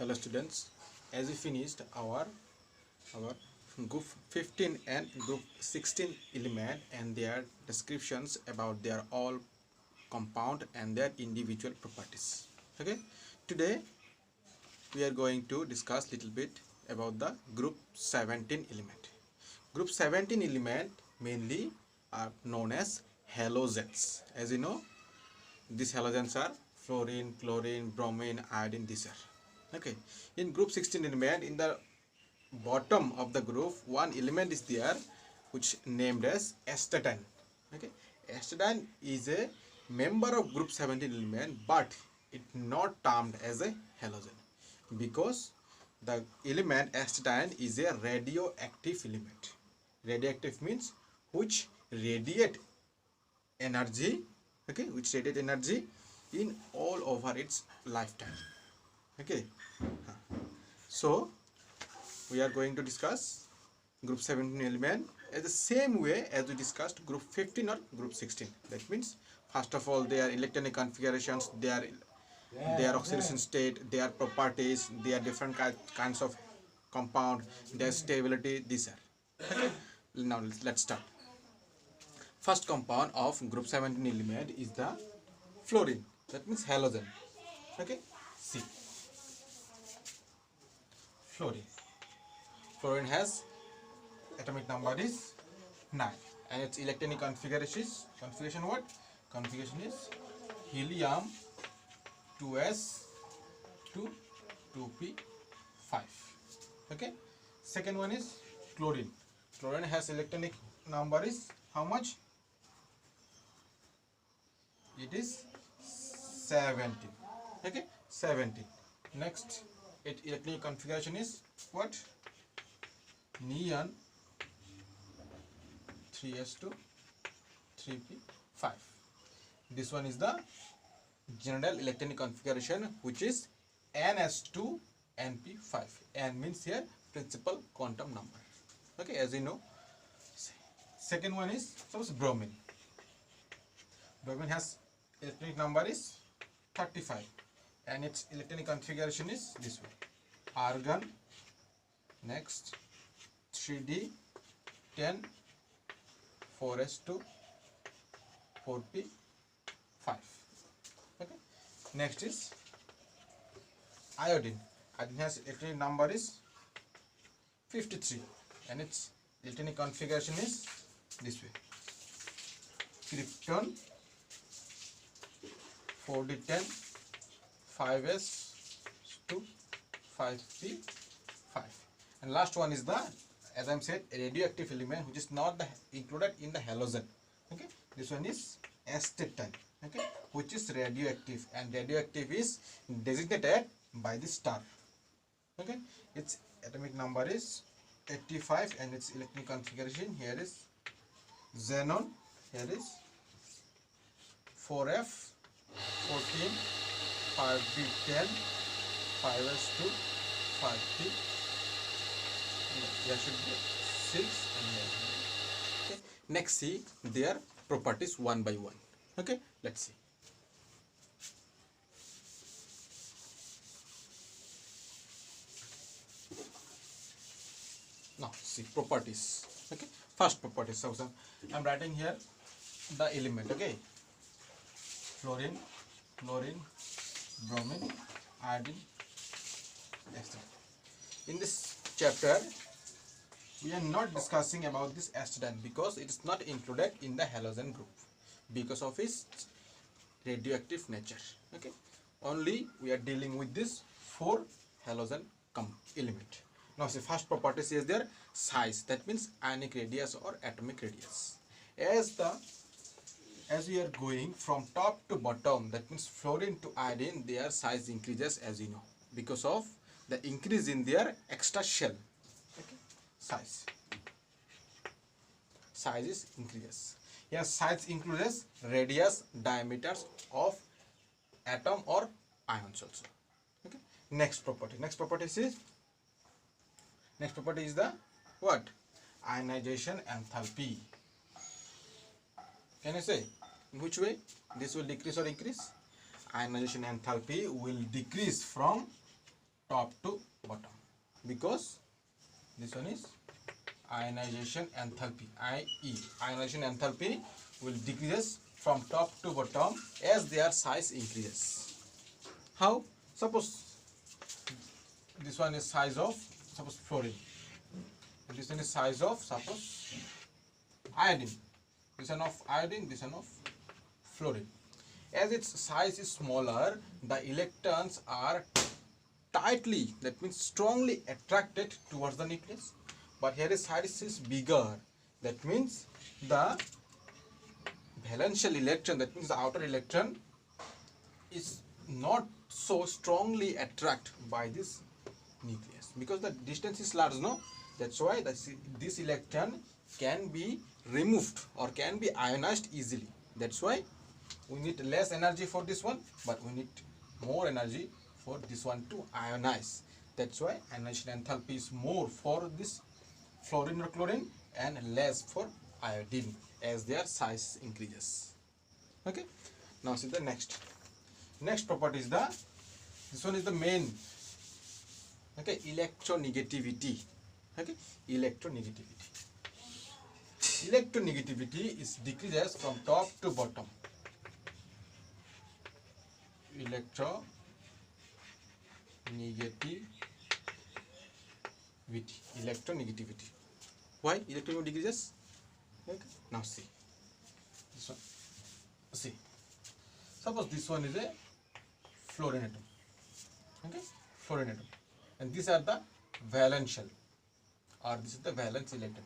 Hello students, as we finished our group 15 and group 16 element and their descriptions about their all compound and their individual properties. Okay, today we are going to discuss little bit about the group 17 element. Group 17 element mainly are known as halogens. As you know, these halogens are fluorine, chlorine, bromine, iodine. These are okay. In group 16 element, in the bottom of the group, one element is there which named as astatine. Okay, astatine is a member of group 17 element, but it not termed as a halogen because the element astatine is a radioactive element. Radioactive means which radiate energy, okay, which radiate energy in all over its lifetime. Okay, so we are going to discuss group 17 element as the same way as we discussed group 15 or group 16. That means first of all their electronic configurations, their oxidation state, their properties, their different kinds of compound, their stability. These are okay. Now let's start. First compound of group 17 element is the fluorine. That means halogen. Okay, C. Fluorine. Fluorine has atomic number is 9 and its electronic configuration is what? Configuration is helium 2s to 2p5. Okay. Second one is chlorine. Chlorine has electronic number is how much? It is 17. Okay, 17. Next, its electronic configuration is what? Neon 3s2 3p5. This one is the general electronic configuration, which is ns2 np5. N means here principal quantum number. Okay, as you know. Second one is suppose bromine. Bromine has electronic number is 35 and its electronic configuration is this way. Argon, next 3d10 4s2 4p5. Okay. Next is iodine. Iodine has electronic number is 53 and its electronic configuration is this way. Krypton 4d10 5s2 5p5. And last one is the, as I said, radioactive element which is not included in the halogen. Okay, this one is astatine. Okay, which is radioactive, and radioactive is designated by the star. Okay, its atomic number is 85 and its electronic configuration here is xenon, here is 4f 14 5b10 5s2 5p, there should be 6 and 9. Okay. Next, see their properties one by one. Okay, let's see. Now see properties. Okay, first properties. So I'm writing here the element. Okay, fluorine, chlorine, bromine, iodine, etc. In this chapter, we are not discussing about this astatine because it is not included in the halogen group because of its radioactive nature. Okay, only we are dealing with this 4 halogen element. Now see, first property is their size. That means ionic radius or atomic radius. As we are going from top to bottom, that means fluorine to iodine, their size increases, as you know, because of the increase in their extra shell. Okay, size is increases. Here size increases radius, diameters of atom or ions also. Okay. Next property is the what? Ionization enthalpy. Can I say in which way this will decrease or increase? Ionization enthalpy will decrease from top to bottom, because this one is ionization enthalpy, IE. Ionization enthalpy will decrease from top to bottom as their size increases. How? Suppose this one is size of, suppose, fluorine, and this one is size of, suppose, iodine. This one of iodine, this one of fluorine. As its size is smaller, the electrons are tightly, that means strongly attracted towards the nucleus. But here is size is bigger, that means the valential electron, that means the outer electron, is not so strongly attracted by this nucleus, because the distance is large, no? That's why this electron can be removed or can be ionized easily. That's why we need less energy for this one, but we need more energy for this one to ionize. That's why ionization enthalpy is more for this fluorine or chlorine and less for iodine as their size increases. Okay, now see the next property is this one is the main. Okay, electronegativity. Okay, electronegativity is decreases from top to bottom. Electronegativity. Why electronegativity decreases? Okay, now see this one. See, suppose this one is a fluorine atom. Okay, fluorine atom, and these are the valential, or this is the valence electron.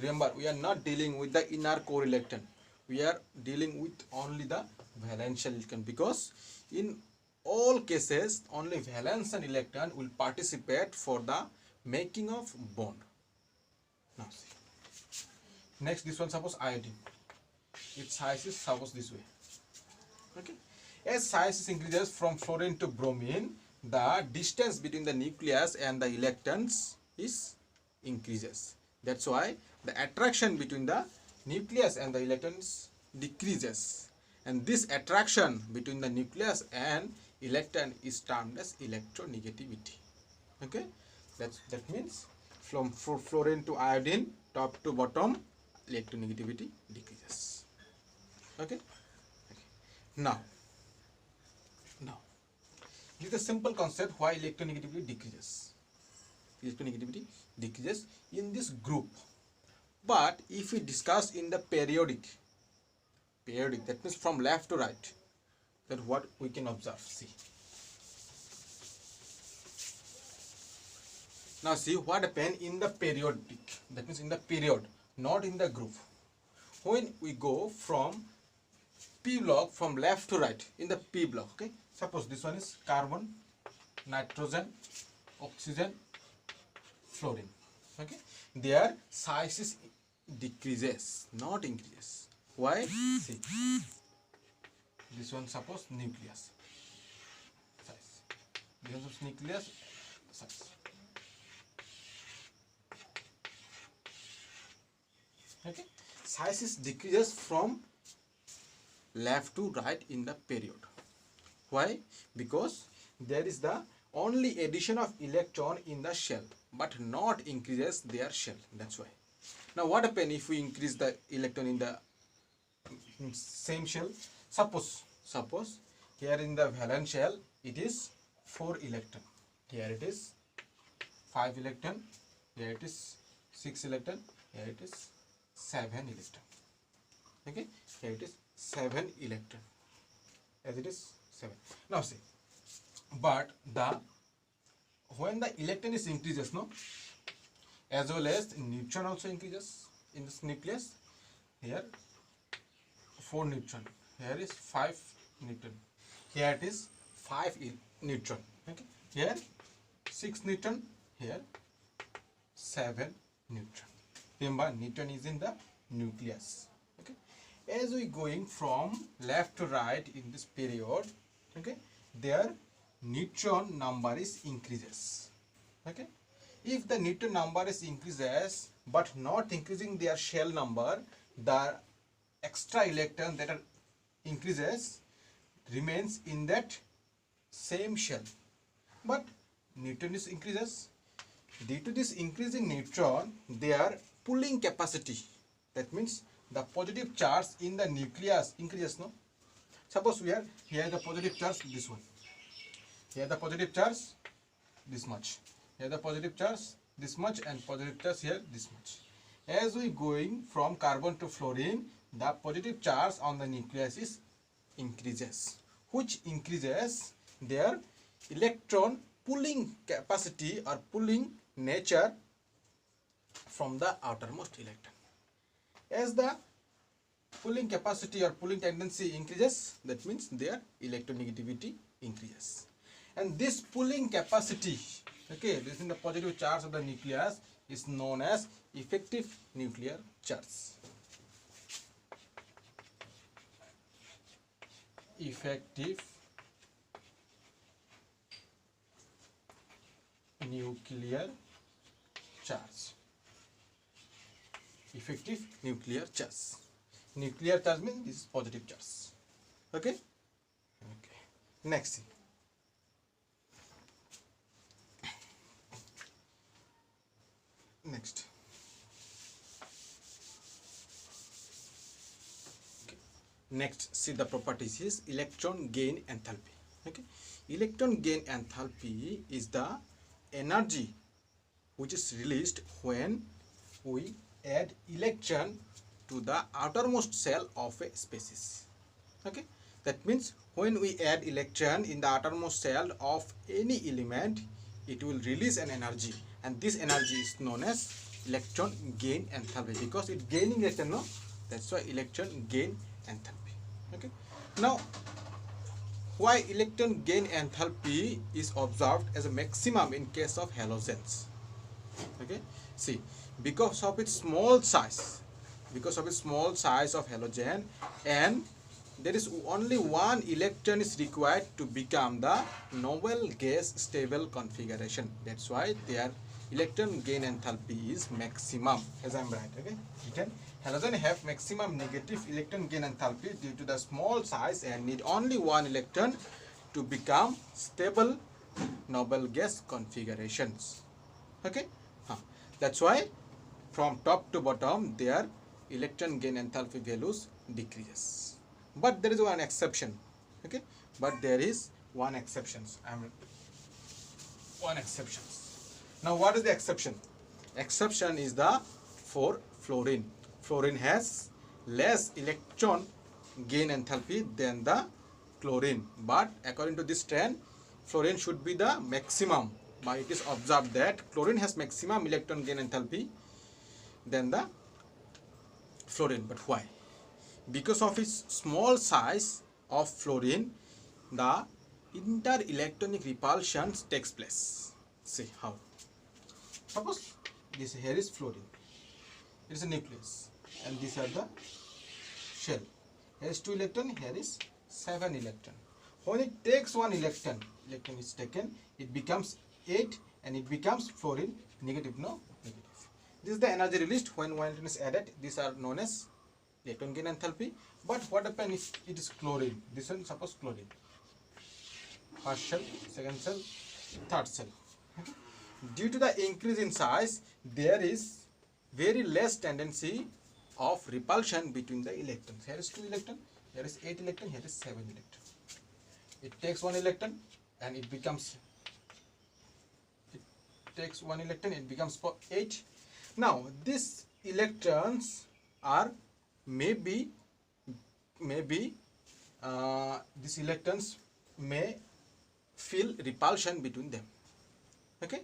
Remember, we are not dealing with the inner core electron. We are dealing with only the valential electron, because in all cases only valence and electron will participate for the making of bond. Now see, next this one, suppose iodine. Its size is suppose this way. Okay, as size increases from fluorine to bromine, the distance between the nucleus and the electrons is increases. That's why the attraction between the nucleus and the electrons decreases, and this attraction between the nucleus and electron is termed as electronegativity. Okay, that means from fluorine to iodine, top to bottom, electronegativity decreases. Okay, now this is a simple concept why electronegativity decreases. Electronegativity decreases in this group. But if we discuss in the periodic, that means from left to right, that what we can observe. See, now see what happened in the periodic, that means in the period, not in the group. When we go from P block from left to right, in the P block, okay, suppose this one is carbon, nitrogen, oxygen, fluorine. Okay, their sizes decreases, not increases. Why? See, this one suppose nucleus size, this one suppose nucleus size. Okay, sizes decreases from left to right in the period. Why? Because there is the only addition of electron in the shell, but not increases their shell. That's why. Now what happens if we increase the electron in the same shell? Suppose here in the valence shell it is 4 electron, here it is 5 electron, here it is 6 electron, here it is 7 electron. Okay, here it is 7 electron, as it is 7. Now see, but when the electron is increases, no, as well as neutron also increases in this nucleus. Here 4 neutron, here is 5 neutron, here it is 5 neutron. Okay, here 6 neutron, here 7 neutron. Remember, neutron is in the nucleus. Okay, as we going from left to right in this period, okay, their neutron number is increases. Okay, if the neutron number is increases but not increasing their shell number, the extra electron that are increases remains in that same shell. But neutron is increases. Due to this increasing neutron, their pulling capacity, that means the positive charge in the nucleus increases, no? Suppose we are here the positive charge this one, here the positive charge this much, here the positive charge this much, and positive charge here this much. As we going from carbon to fluorine, the positive charge on the nucleus is increases, which increases their electron pulling capacity or pulling nature from the outermost electron. As the pulling capacity or pulling tendency increases, that means their electronegativity increases. And this pulling capacity, okay, this is the positive charge of the nucleus, is known as effective nuclear charge. Effective nuclear charge. Effective nuclear charge. Nuclear charge means this is positive charge. Okay? Okay. Next thing. Next. Okay. Next, see the properties is electron gain enthalpy. Okay. Electron gain enthalpy is the energy which is released when we add electron to the outermost cell of a species. Okay, that means when we add electron in the outermost cell of any element, it will release an energy, and this energy is known as electron gain enthalpy, because it gaining electron, no? That's why electron gain enthalpy. Okay, now why electron gain enthalpy is observed as a maximum in case of halogens? Okay, see, because of its small size, of halogen, and there is only one electron is required to become the noble gas stable configuration. That's why their electron gain enthalpy is maximum, as I am right. Okay, written halogen have maximum negative electron gain enthalpy due to the small size and need only one electron to become stable noble gas configurations. Okay, that's why from top to bottom their electron gain enthalpy values decreases. But there is one exception. Okay, but there is one exception. One exception. Now what is the exception? Exception is the for fluorine. Fluorine has less electron gain enthalpy than the chlorine, but according to this trend, fluorine should be the maximum. But it is observed that chlorine has maximum electron gain enthalpy than the fluorine. But why? Because of its small size of fluorine, the inter-electronic repulsion takes place. See how? Suppose this here is fluorine. It is a nucleus, and these are the shell. Here is 2 electron. Here is 7 electron. When it takes 1 electron is taken, it becomes 8, and it becomes fluorine negative. No, negative. This is the energy released when 1 electron is added. These are known as electron gain enthalpy. But what happens if it is chlorine? This one, suppose chlorine. First cell, second cell, third cell. Okay. Due to the increase in size, there is very less tendency of repulsion between the electrons. Here is 2 electron, here is 8 electron, here is 7 electron. It takes 1 electron and it becomes 8. Now these electrons are maybe these electrons may feel repulsion between them. Okay,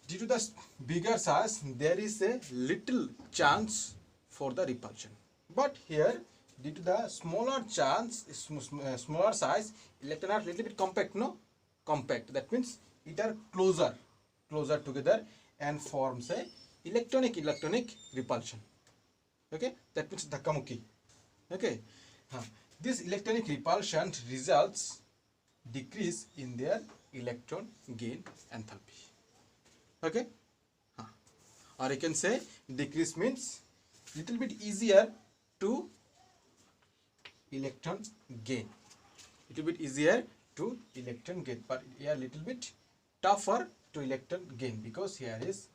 due to the bigger size, there is a little chance for the repulsion. But here, due to the smaller size, electrons are little bit compact. No, compact. That means it are closer together and forms a electronic repulsion. Okay, that means dhakkamukkhi. Okay, this electronic repulsion results decrease in their electron gain enthalpy. Okay, or you can say decrease means little bit easier to electron gain. Little bit easier to electron gain, but yeah, little bit tougher to electron gain, because here is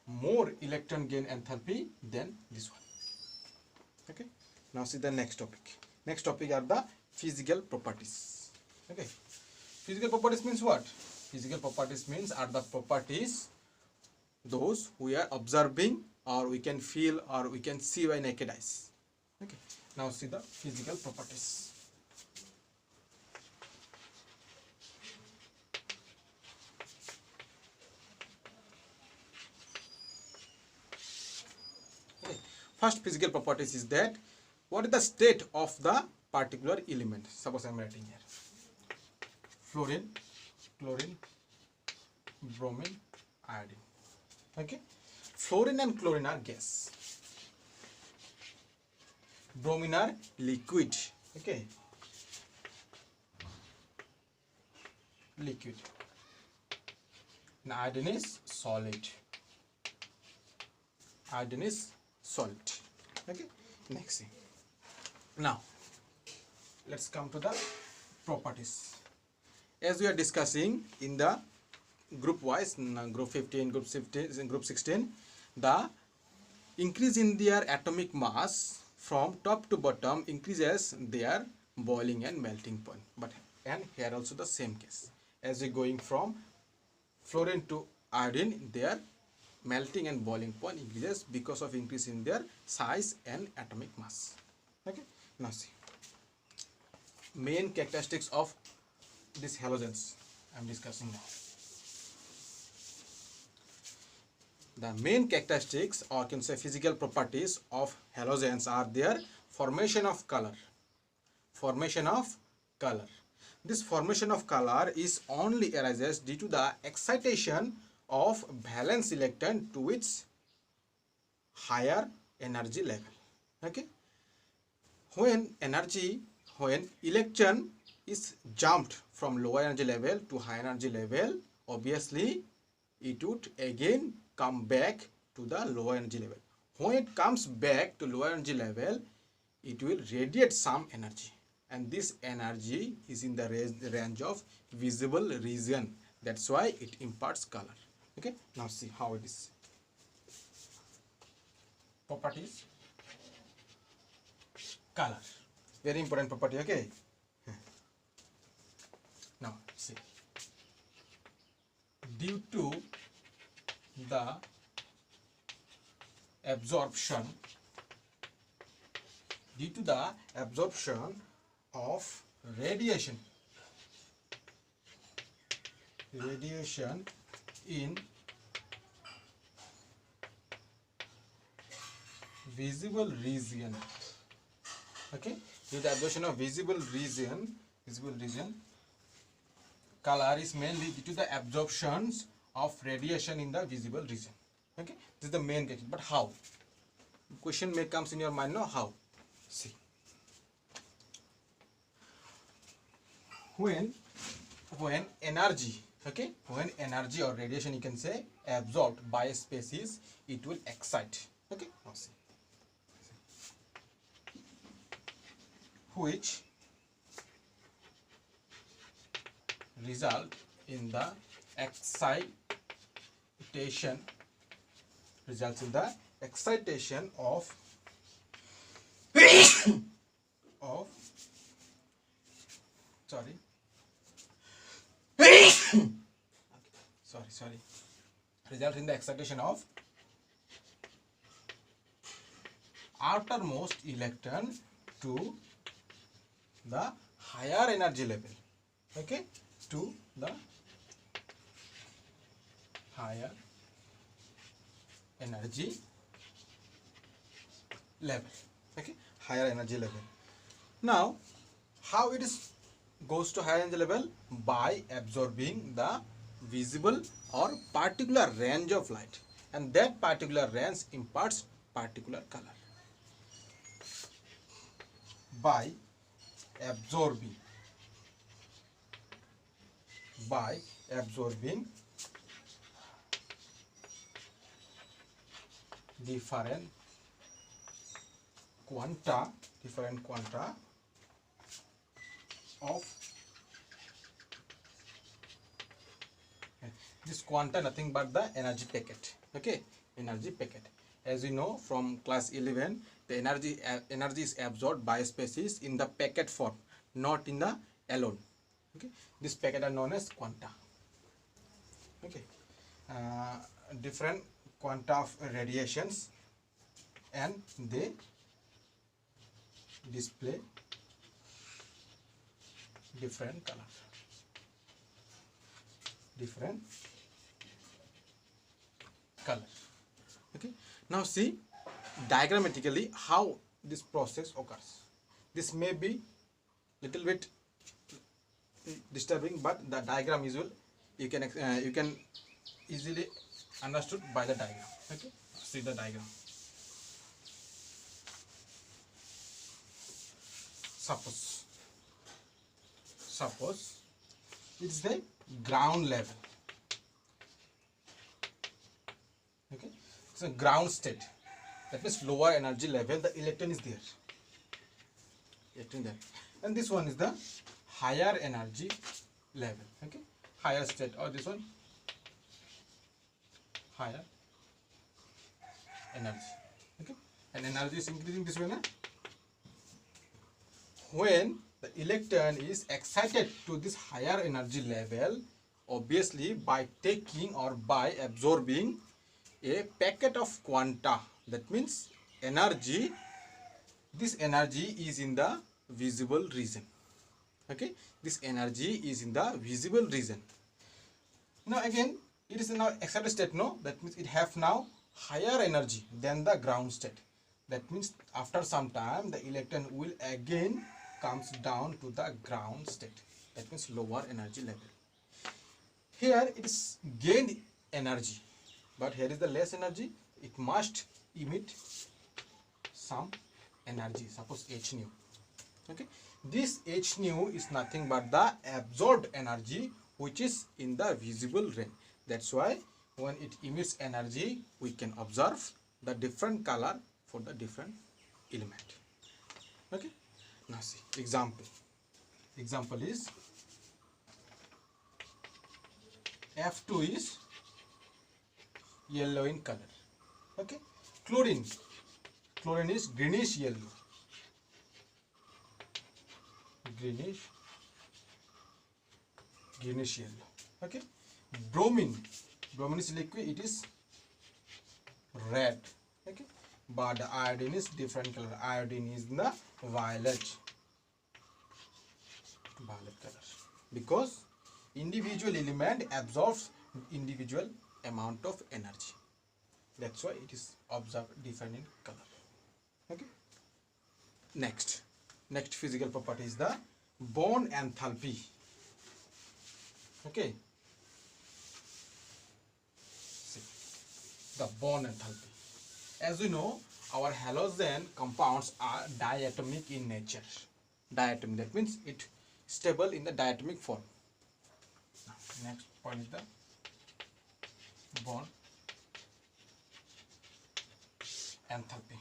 more electron gain enthalpy than this one. Okay, now see the next topic. Next topic are the physical properties. Okay, physical properties means what? Physical properties means are the properties those we are observing, or we can feel, or we can see by naked eyes. Okay, now see the physical properties. Okay. First physical properties is that what is the state of the particular element. Suppose I am writing here fluorine, chlorine, bromine, iodine. Okay, fluorine and chlorine are gas, bromine are liquid. Okay, liquid, and iodine is solid. Iodine is solid. Okay, next thing. Now let's come to the properties. As we are discussing in the group wise, group 15, group 16, group 16, the increase in their atomic mass from top to bottom increases their boiling and melting point. But and here also the same case. As we going from fluorine to iodine, their melting and boiling point increases because of increase in their size and atomic mass. Okay, now see main characteristics of these halogens I am discussing now. The main characteristics, or can say physical properties of halogens, are their formation of color. Formation of color. This formation of color is only arises due to the excitation of valence electron to its higher energy level. Okay, when electron is jumped from lower energy level to higher energy level, obviously it would again come back to the lower energy level. When it comes back to lower energy level, it will radiate some energy, and this energy is in the range of visible region. That's why it imparts color. Okay, now see how it is. Properties, color, very important property. Okay, now see, due to the absorption of radiation in visible region. Okay, with the absorption of visible region, color is mainly due to the absorptions of radiation in the visible region. Okay, this is the main case. But how? Question may comes in your mind. No, how? See, when energy, okay, when energy or radiation, you can say, absorbed by a species, it will excite. Okay, now see, which result in the excitation of result in the excitation of outermost electron to the higher energy level. Okay, to the higher energy level. Okay, higher energy level. Now, how it is goes to higher energy level? By absorbing the visible or particular range of light, and that particular range imparts particular color. By absorbing different quanta of This quanta nothing but the energy packet. Okay, energy packet. As we know from class 11, the energy is absorbed by species in the packet form, not in the alone. Okay, this packet are known as quanta. Okay, different quanta of radiations, and they display different color. Okay, now see diagrammatically how this process occurs. This may be little bit disturbing, but the diagram is you can easily understood by the diagram. Okay, see the diagram. Suppose it's the ground level. Okay, it's a ground state. That means lower energy level. The electron is there. And this one is the higher energy level. Okay, higher state, or this one higher energy. Okay, and energy is increasing this way now. When the electron is excited to this higher energy level, obviously by taking or by absorbing a packet of quanta, that means energy, this energy is in the visible region. Okay, this energy is in the visible region. Now again, it is now excited state, no? That means it have now higher energy than the ground state. That means after some time the electron will again comes down to the ground state. That means lower energy level. Here it is gained energy, but here is the less energy. It must emit some energy, suppose h nu. Okay, this h nu is nothing but the absorbed energy which is in the visible range. That's why when it emits energy, we can observe the different color for the different element. Okay, now see example. Example is F2 is yellow in color. Okay, chlorine is greenish yellow. Greenish yellow. Okay, bromine is liquid, it is red. Okay, but the iodine is different color. Iodine is the violet color, because individual element absorbs individual amount of energy. That's why it is observed different in color. Okay, next physical property is the bond enthalpy. Okay, see the bond enthalpy. As we know, our halogen compounds are diatomic in nature. Diatomic, that means it stable in the diatomic form. Next point is the bond enthalpy.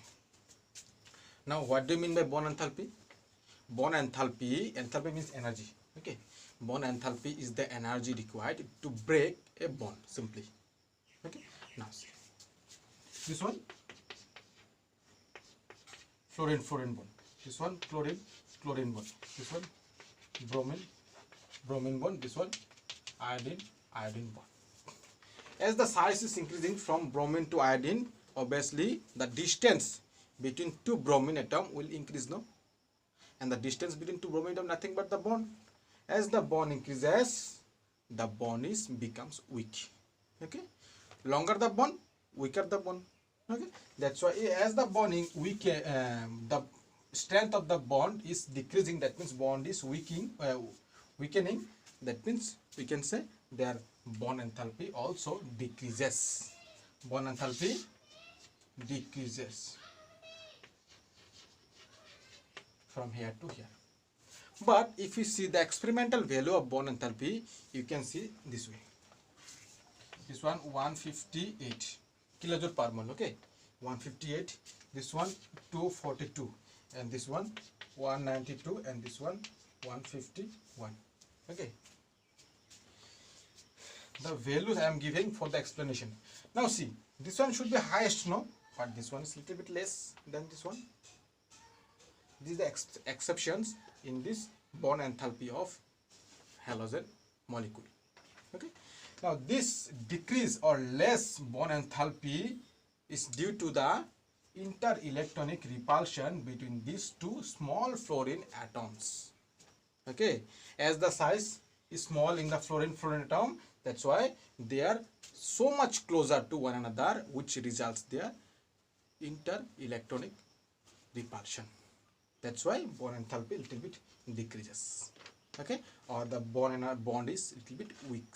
Now what do you mean by bond enthalpy? Bond enthalpy means energy. Okay, bond enthalpy is the energy required to break a bond simply. Okay, now see this one fluorine bond, this one chlorine bond, this one bromine bond, this one iodine bond. As the size is increasing from bromine to iodine, obviously the distance between two bromine atom will increase, no? And the distance between two bromine atom nothing but the bond. As the bond increases, the bond becomes weak. Okay, longer the bond, weaker the bond. Okay, that's why as the bonding weak, the strength of the bond is decreasing. That means bond is weakening. That means we can say their bond enthalpy also decreases. Bond enthalpy decreases from here to here. But if you see the experimental value of bond enthalpy, you can see this way. This one 158 kilojoule per mole. Okay, 158. This one 242, and this one 192, and this one 151. Okay. the values I am giving for the explanation. Now see, this one should be highest, no? But this one is little bit less than this one. These are the exceptions in this bond enthalpy of halogen molecule. Okay. Now this decrease or less bond enthalpy is due to the inter-electronic repulsion between these two small fluorine atoms. Okay, as the size is small in the fluorine atom, that's why they are so much closer to one another, which results their inter-electronic repulsion. That's why bond enthalpy little bit decreases. Okay, or the bond is little bit weak.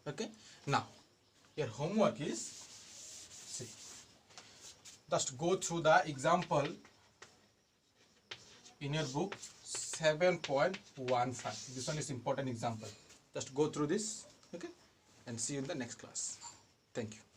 Okay, now your homework is, see, just go through the example in your book 7.15. This one is important example. Just go through this, okay, and see you in the next class. Thank you.